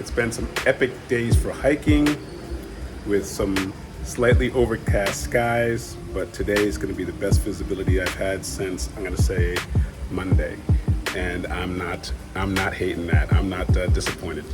It's been some epic days for hiking with some slightly overcast skies, but today is going to be the best visibility I've had since, I'm going to say, Monday. And I'm not hating that. I'm not disappointed.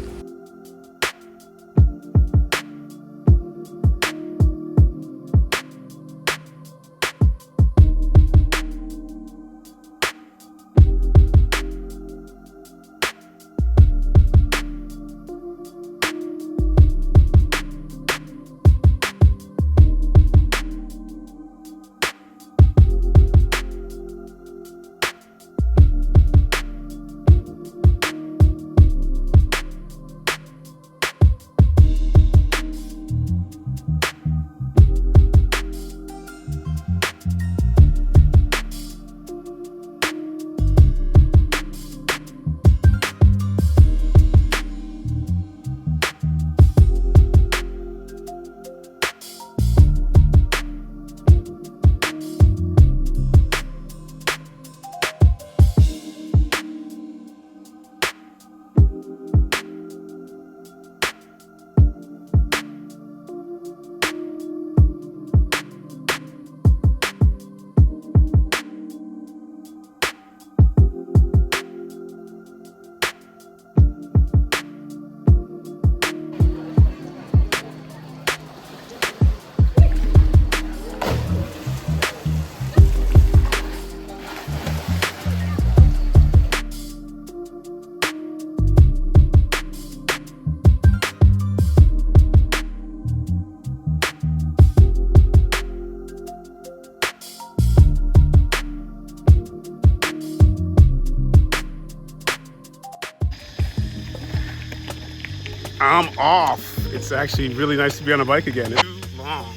I'm off. It's actually really nice to be on a bike again. It's too long.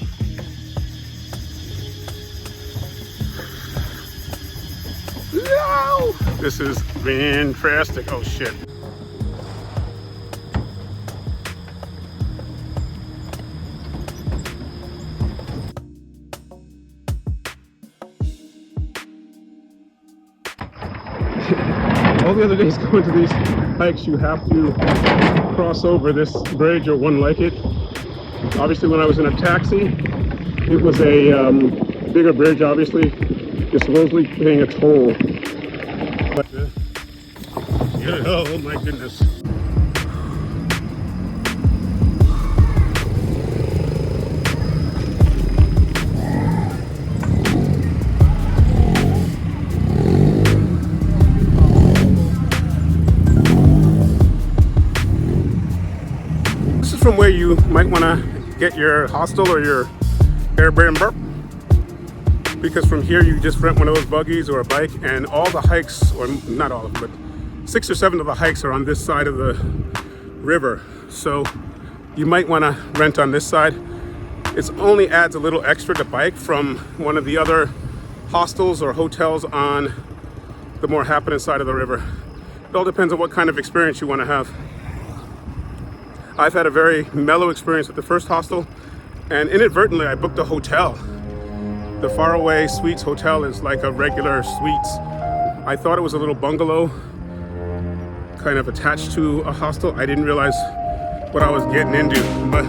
No! This is fantastic. Oh shit. All the other days going to these hikes, you have to cross over this bridge or one like it. Obviously, when I was in a taxi, it was a bigger bridge. Obviously, you're supposedly paying a toll. But, oh my goodness. From where you might want to get your hostel or your Airbnb, because from here you just rent one of those buggies or a bike, and all the hikes, or not all of them, but 6 or 7 of the hikes are on this side of the river, so you might want to rent on this side. It only adds a little extra to bike from one of the other hostels or hotels on the more happening side of the river. It all depends on what kind of experience you want to have. I've had a very mellow experience at the first hostel, and inadvertently I booked a hotel. The Faraway Suites Hotel is like a regular suites. I thought it was a little bungalow kind of attached to a hostel. I didn't realize what I was getting into, but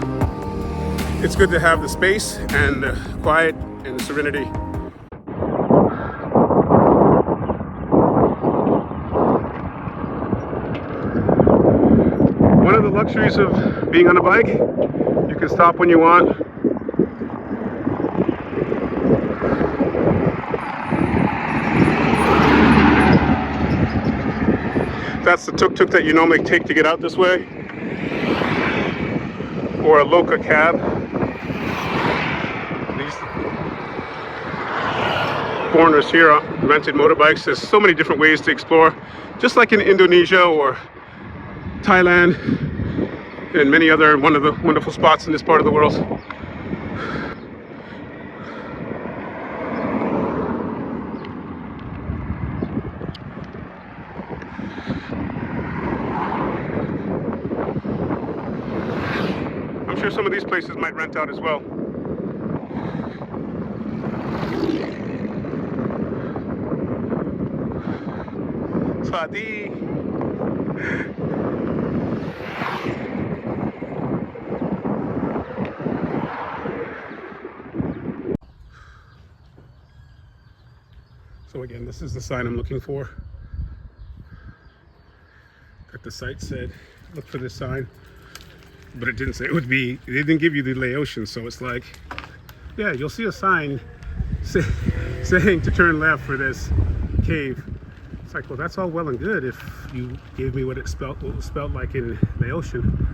it's good to have the space and the quiet and the serenity. One of the luxuries of being on a bike, you can stop when you want. That's the tuk-tuk that you normally take to get out this way, or a loca cab. These foreigners here rented motorbikes. There's so many different ways to explore, just like in Indonesia or Thailand and many other one of the wonderful spots in this part of the world. I'm sure some of these places might rent out as well. Swati. So again, this is the sign I'm looking for. That the site said, look for this sign. But it didn't say it would be, it didn't give you the Laotian, so it's like, yeah, you'll see a sign saying to turn left for this cave. It's like, well, that's all well and good if you gave me what it was spelled like in Laotian.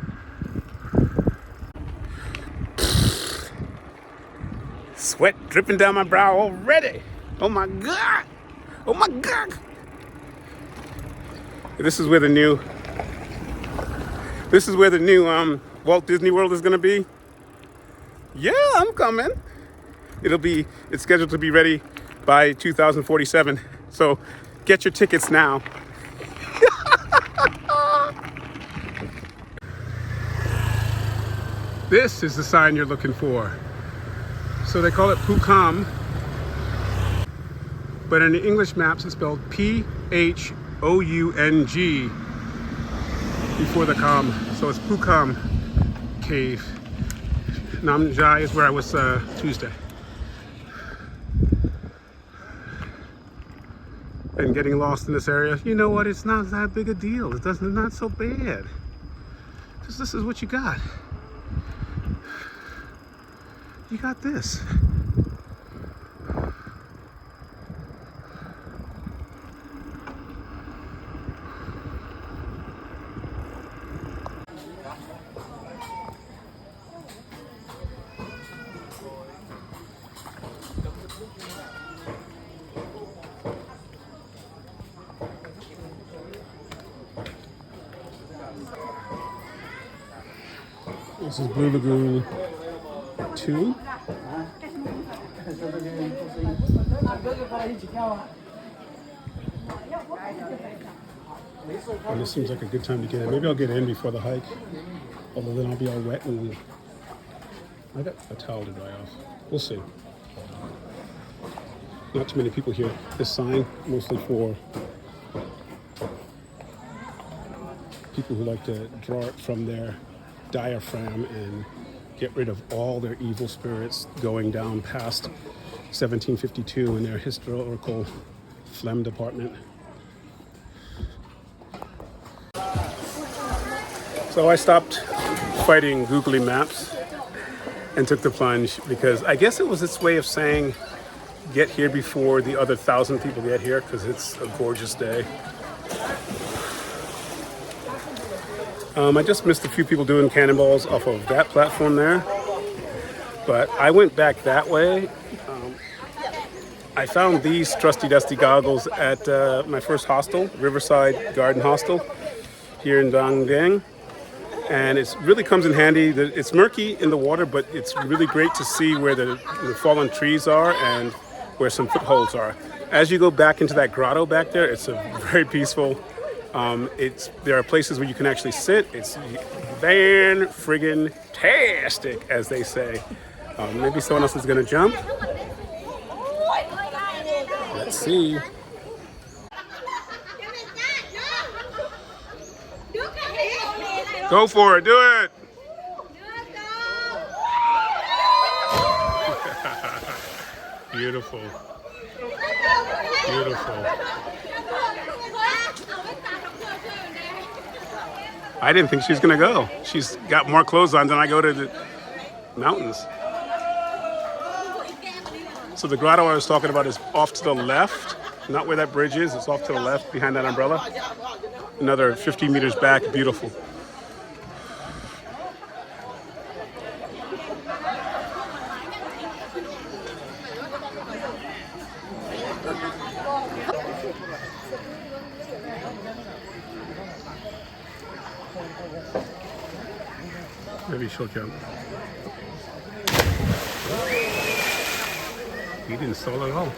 Sweat dripping down my brow already. Oh my God. Oh my God. This is where the new Walt Disney World is gonna be. Yeah, I'm coming. It's scheduled to be ready by 2047. So get your tickets now. This is the sign you're looking for. So they call it Kham, but in the English maps it's spelled P-H-O-U-N-G before the Kham. So it's Kham Cave. Nam Jai is where I was Tuesday. And getting lost in this area, you know what? It's not that big a deal. It's not so bad. Because this is what you got. You got this. This is Blue Lagoon 2. And this seems like a good time to get in. Maybe I'll get in before the hike, although then I'll be all wet and I got a towel to dry off. We'll see. Not too many people here. This sign, mostly for people who like to draw it from their diaphragm and get rid of all their evil spirits going down past 1752 in their historical phlegm department. So I stopped fighting googly maps and took the plunge because I guess it was its way of saying get here before the other 1,000 people get here because it's a gorgeous day. I just missed a few people doing cannonballs off of that platform there, but I went back that way. I found these trusty dusty goggles at my first hostel, Riverside Garden Hostel here in Vang Vieng, and it really comes in handy. It's murky in the water, but it's really great to see where the fallen trees are and where some footholds are. As you go back into that grotto back there, it's a very peaceful. There are places where you can actually sit. It's fan-friggin-tastic, as they say. Maybe someone else is gonna jump. Let's see. Go for it, do it. Beautiful. Beautiful. I didn't think she was gonna go. She's got more clothes on than I go to the mountains. So the grotto I was talking about is off to the left, not where that bridge is. It's off to the left behind that umbrella. Another 50 meters back, beautiful. Maybe she'll jump. He didn't stall at all.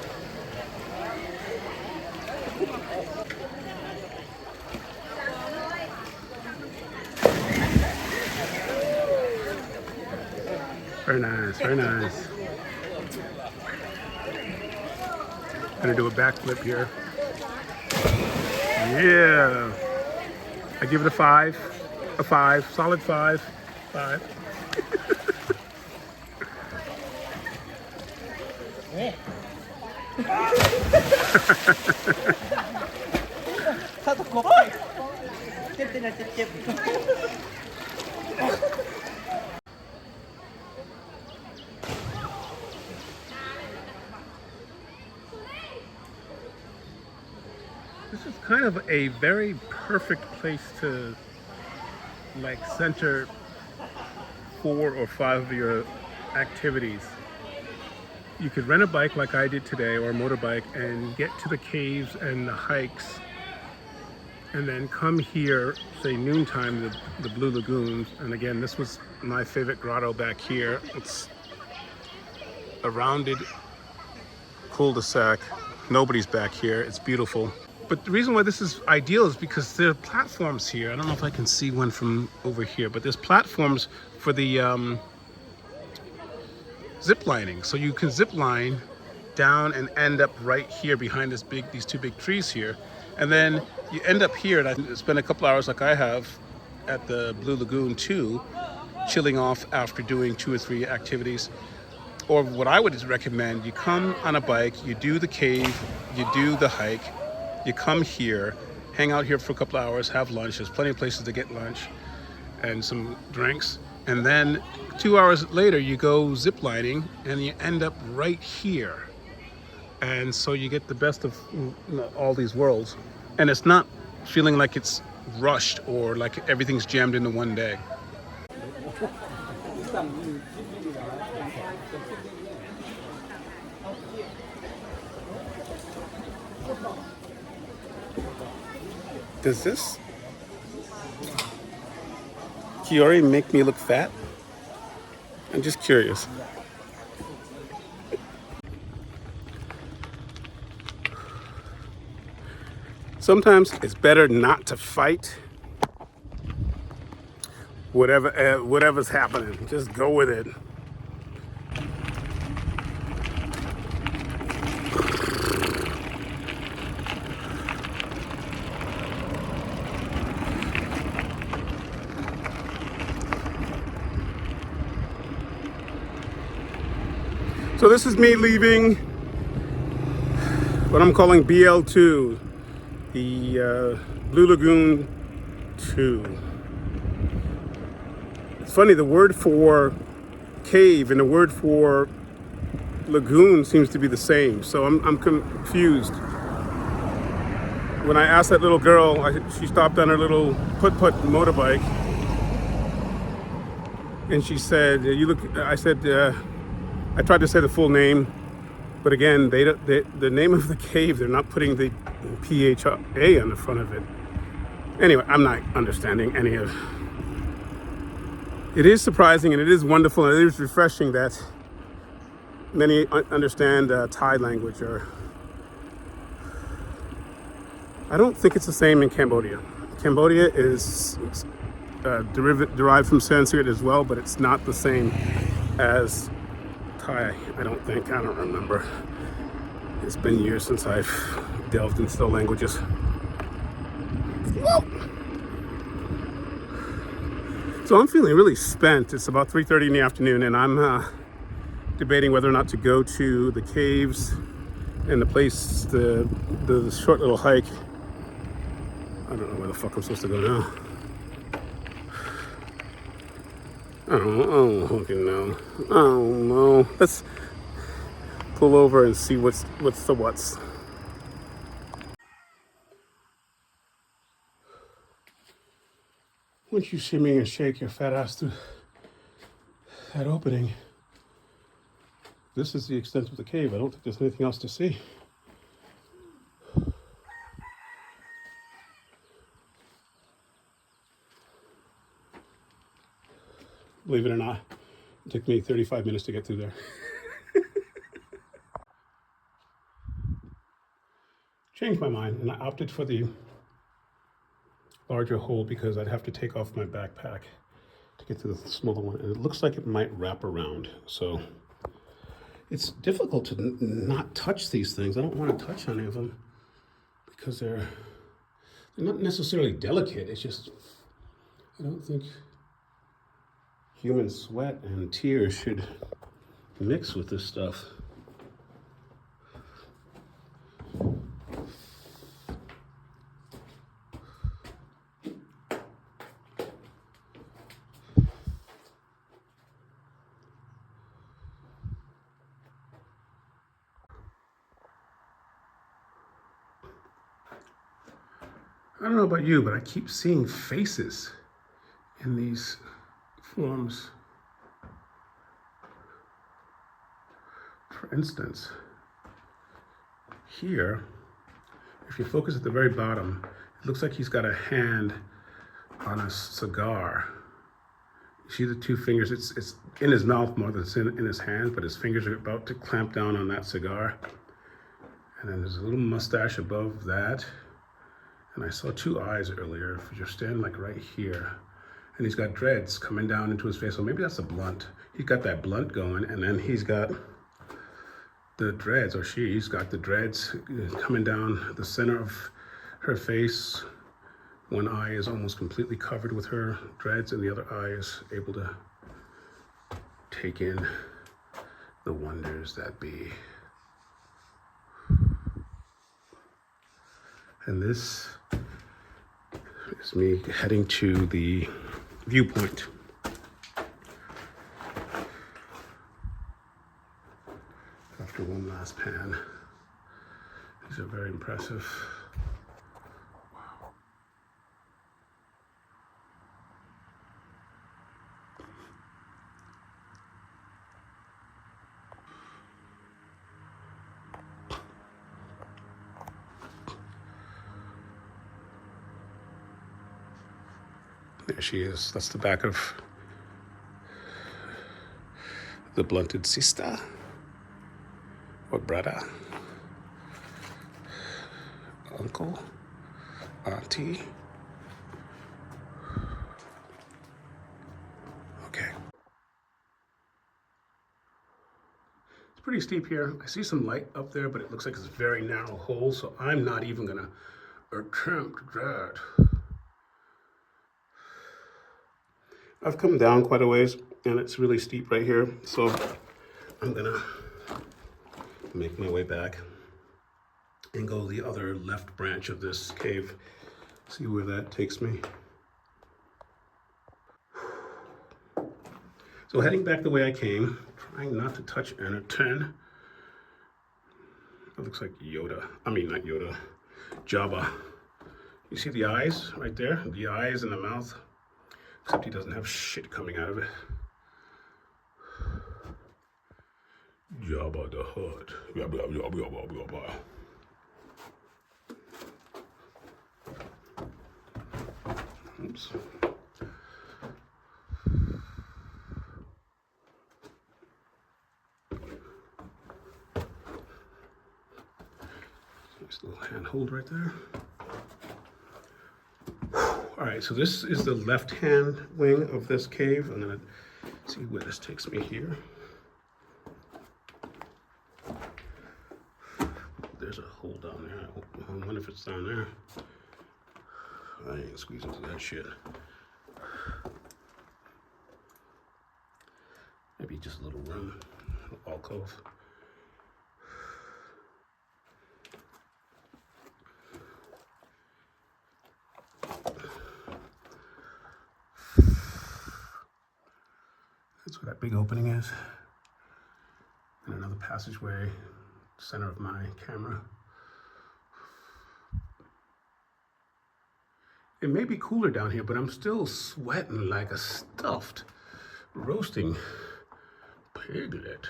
Very nice, very nice. Gonna do a backflip here. Yeah. I give it a 5, solid 5. ถ้าตะกบเจ็บนะเจ็บ This is kind of a very perfect place to like center 4 or 5 of your activities. You could rent a bike like I did today, or a motorbike, and get to the caves and the hikes, and then come here, say noontime, the Blue Lagoon. And again, this was my favorite grotto back here. It's a rounded cul-de-sac. Nobody's back here. It's beautiful. But the reason why this is ideal is because there are platforms here. I don't know if I can see one from over here, but there's platforms for the zip lining. So you can zip line down and end up right here behind these 2 big trees here. And then you end up here, and I spend a couple hours like I have at the Blue Lagoon too, chilling off after doing 2 or 3 activities. Or what I would recommend, you come on a bike, you do the cave, you do the hike, you come here, hang out here for a couple hours, have lunch. There's plenty of places to get lunch and some drinks. And then 2 hours later, you go zip lining and you end up right here. And so you get the best of all these worlds. And it's not feeling like it's rushed or like everything's jammed into one day. Does this Kiori make me look fat? I'm just curious. Sometimes it's better not to fight whatever's happening. Just go with it. So this is me leaving what I'm calling BL2, the Blue Lagoon 2. It's funny, the word for cave and the word for lagoon seems to be the same, so I'm confused. When I asked that little girl, she stopped on her little putt-putt motorbike, and she said, I said, I tried to say the full name, but again, the name of the cave, they're not putting the PHA on the front of it. Anyway, I'm not understanding any of it. It is surprising and it is wonderful and it is refreshing that many understand Thai language. I don't think it's the same in Cambodia. Cambodia is derived from Sanskrit as well, but it's not the same as Thai, I don't think. I don't remember. It's been years since I've delved into the languages. Whoa! So I'm feeling really spent. It's about 3:30 in the afternoon and I'm debating whether or not to go to the caves and the place, the short little hike. I don't know where the fuck I'm supposed to go now. I don't fucking know. I don't know. Let's pull over and see what's the what's. Once you shimmy and shake your fat ass through that opening, this is the extent of the cave. I don't think there's anything else to see. Believe it or not, it took me 35 minutes to get through there. Changed my mind and I opted for the larger hole because I'd have to take off my backpack to get to the smaller one. And it looks like it might wrap around. So it's difficult to not touch these things. I don't want to touch any of them because they're not necessarily delicate. It's just, I don't think human sweat and tears should mix with this stuff. I don't know about you, but I keep seeing faces in these forms. For instance, here, if you focus at the very bottom, it looks like he's got a hand on a cigar. You see the two fingers, it's in his mouth more than it's in his hand, but his fingers are about to clamp down on that cigar. And then there's a little mustache above that. And I saw two eyes earlier, if you're standing like right here. And he's got dreads coming down into his face, so maybe that's a blunt. He's got that blunt going, and then he's got the dreads, or she's got the dreads coming down the center of her face. One eye is almost completely covered with her dreads, and the other eye is able to take in the wonders that be. And this is me heading to the viewpoint. After one last pan. These are very impressive. Wow. There she is. That's the back of the blunted sister or brother, uncle, auntie. Okay. It's pretty steep here. I see some light up there, but it looks like it's a very narrow hole, so I'm not even gonna attempt that. I've come down quite a ways, and it's really steep right here, so I'm gonna make my way back and go the other left branch of this cave, see where that takes me. So heading back the way I came, trying not to touch anything. That looks like Yoda. I mean, not Yoda, Jabba. You see the eyes right there? The eyes and the mouth. Except he doesn't have shit coming out of it. Jabba the Hutt. Yabba, yabba, yabba, yabba. Oops. Nice little handhold right there. All right, so this is the left-hand wing of this cave. I'm gonna see where this takes me here. There's a hole down there. I wonder if it's down there. I ain't gonna squeeze into that shit. Maybe just a little room, a little alcove. That's where that big opening is. And another passageway, center of my camera. It may be cooler down here, but I'm still sweating like a stuffed roasting piglet.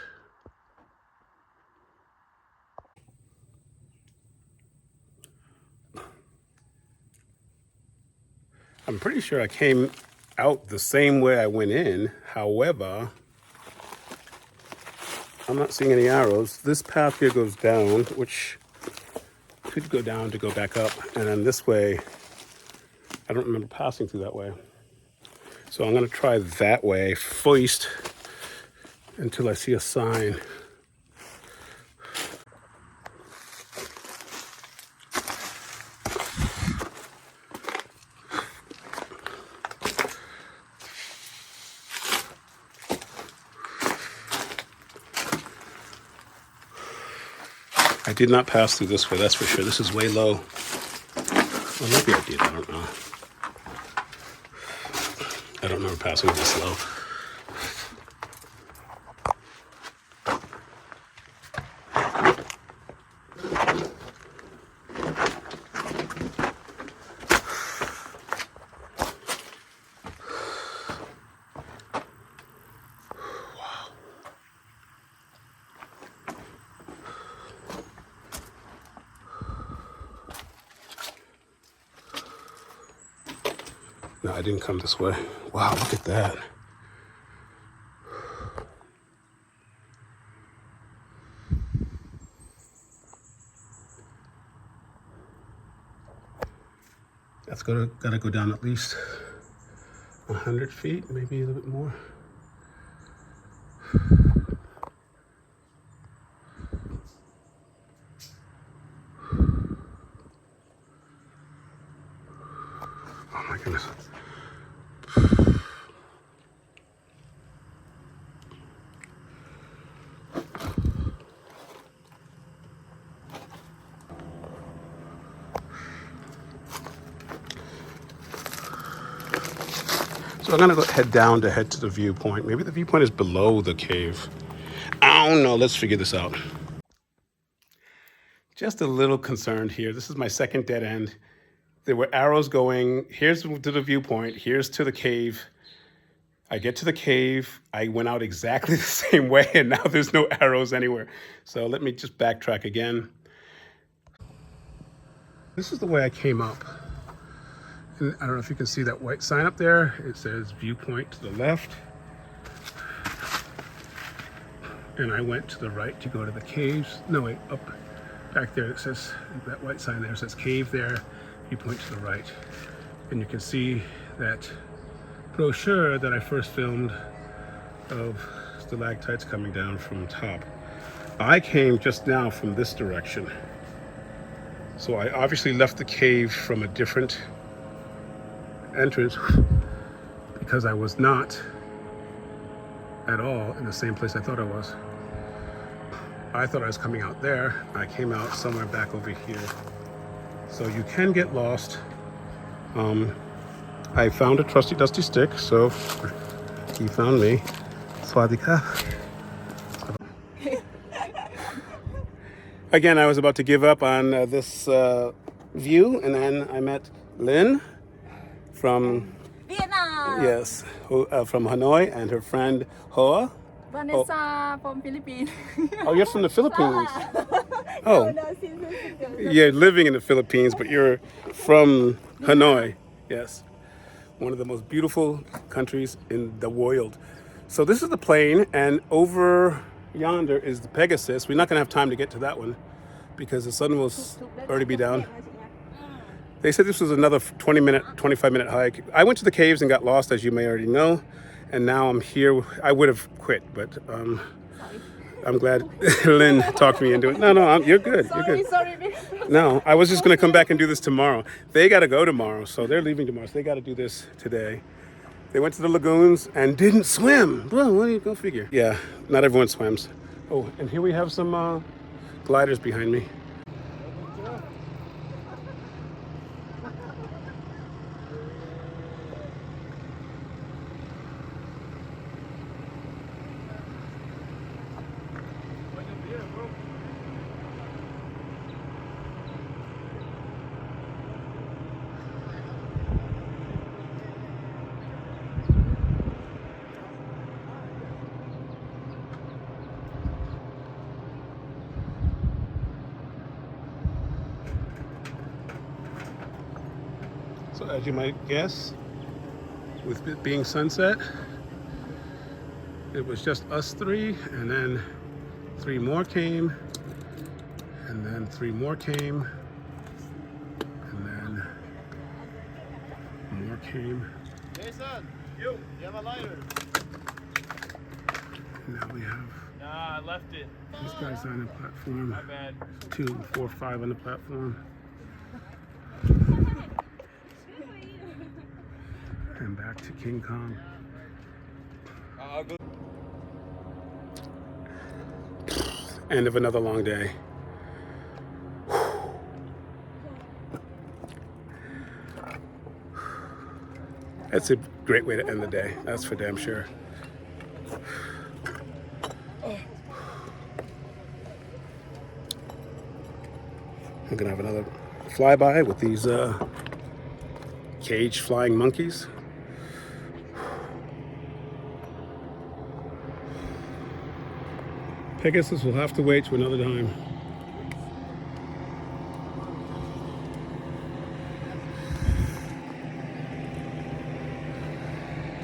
I'm pretty sure I came out the same way I went in. However, I'm not seeing any arrows. This path here goes down, which could go down to go back up. And then this way, I don't remember passing through that way. So I'm gonna try that way first until I see a sign. I did not pass through this way, that's for sure. This is way low. Well, maybe I did, I don't know. I don't remember passing this low. No, I didn't come this way. Wow, look at that. That's gotta go down at least 100 feet, maybe a little bit more. Oh my goodness. So I'm gonna head down to head to the viewpoint. Maybe the viewpoint is below the cave. I don't know, let's figure this out. Just a little concerned here. This is my second dead end. There were arrows going, here's to the viewpoint, here's to the cave. I get to the cave, I went out exactly the same way, and now there's no arrows anywhere. So let me just backtrack again. This is the way I came up. And I don't know if you can see that white sign up there. It says viewpoint to the left. And I went to the right to go to the caves. No, wait, up back there it says, that white sign there says cave there, viewpoint to the right. And you can see that brochure that I first filmed of stalactites coming down from the top. I came just now from this direction. So I obviously left the cave from a different entrance because I was not at all in the same place I thought I was. I thought I was coming out there. I came out somewhere back over here. So you can get lost. I found a trusty dusty stick, so he found me. Swadika. Again, I was about to give up on this view, and then I met Lynn from Vietnam. Yes, from Hanoi, and her friend Hoa. Vanessa from Philippines. Oh, you're from the Philippines. Oh, you're living in the Philippines, but you're from Hanoi. Yes, one of the most beautiful countries in the world. So this is the plane, and over yonder is the Pegasus. We're not going to have time to get to that one because the sun will already be down. They said this was another 25-minute hike. I went to the caves and got lost, as you may already know, and now I'm here. I would have quit, but I'm glad Lynn talked me into it. No, you're good. You're good. Sorry. No, I was just going to come back and do this tomorrow. They got to go tomorrow, so they're leaving tomorrow, so they got to do this today. They went to the lagoons and didn't swim. Well, what do you go figure? Yeah, not everyone swims. Oh, and here we have some gliders behind me. So as you might guess, with it being sunset, it was just us three, and then three more came, and then three more came, and then more came. Jason, you have a lighter? And now we have Nah, I left it. these guys on the platform. My bad. 2, 4, 5 on the platform. And back to King Kong. I'll go. End of another long day. That's a great way to end the day. That's for damn sure. I'm gonna have another flyby with these cage flying monkeys. Pegasus will have to wait to another time.